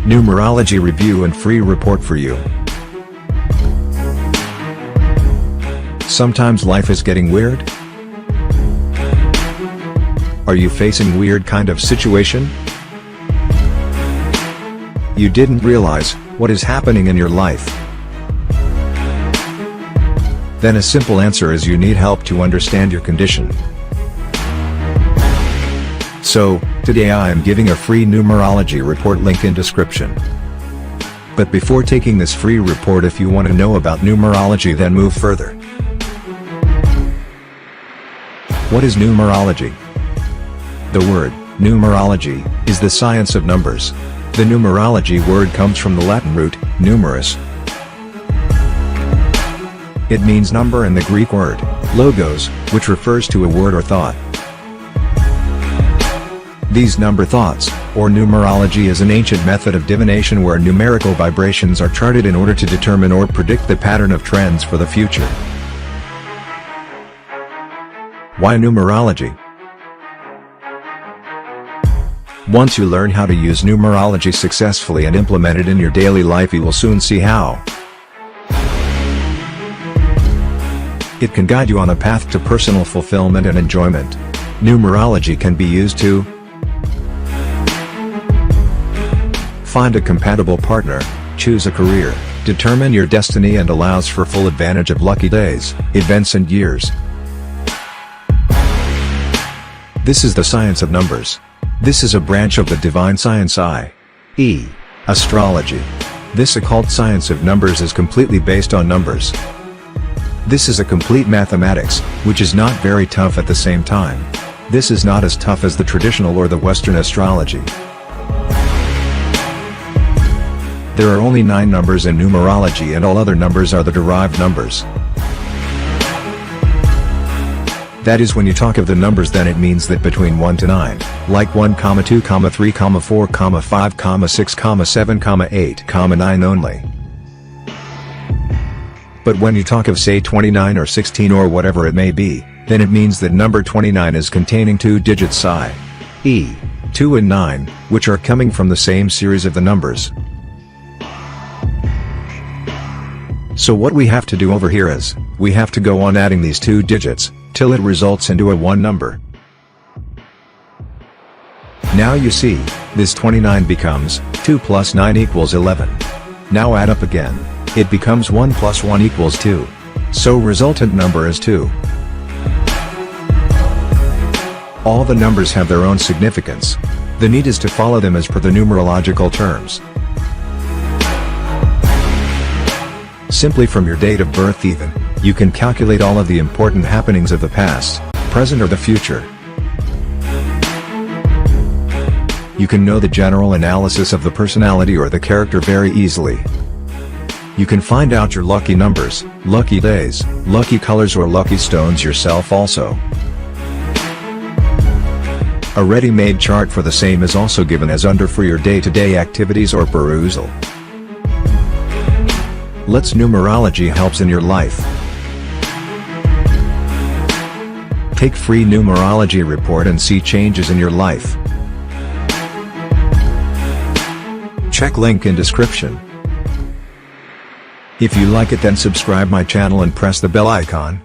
numerology review and free report for you. Sometimes life is getting weird? Are you facing weird kind of situation? You didn't realize what is happening in your life? Then a simple answer is you need help to understand your condition. So, today I am giving a free numerology report, link in description. But before taking this free report, if you want to know about numerology, then move further. What is numerology? The word numerology is the science of numbers. The numerology word comes from the Latin root numerus. It means number, and the Greek word logos, which refers to a word or thought. These number thoughts, or numerology, is an ancient method of divination where numerical vibrations are charted in order to determine or predict the pattern of trends for the future. Why numerology? Once you learn how to use numerology successfully and implement it in your daily life, you will soon see how it can guide you on a path to personal fulfillment and enjoyment. Numerology can be used to find a compatible partner, choose a career, determine your destiny, and allows for full advantage of lucky days, events and years. This is the science of numbers. This is a branch of the divine science, i.e., astrology. This occult science of numbers is completely based on numbers. This is a complete mathematics, which is not very tough at the same time. This is not as tough as the traditional or the Western astrology. There are only 9 numbers in numerology, and all other numbers are the derived numbers. That is, when you talk of the numbers, then it means that between 1 to 9, like 1, 2, 3, 4, 5, 6, 7, 8, 9 only. But when you talk of, say, 29 or 16 or whatever it may be, then it means that number 29 is containing 2 digits i.e., 2 and 9, which are coming from the same series of the numbers. So what we have to do over here is, we have to go on adding these 2 digits, till it results into a 1 number. Now you see, this 29 becomes 2 plus 9 equals 11. Now add up again. It becomes 1 plus 1 equals 2. So resultant number is 2. All the numbers have their own significance. The need is to follow them as per the numerological terms. Simply from your date of birth even, you can calculate all of the important happenings of the past, present or the future. You can know the general analysis of the personality or the character very easily. You can find out your lucky numbers, lucky days, lucky colors or lucky stones yourself also. A ready-made chart for the same is also given as under for your day-to-day activities or perusal. Let's numerology helps in your life. Take free numerology report and see changes in your life. Check link in description. If you like it, then subscribe my channel and press the bell icon.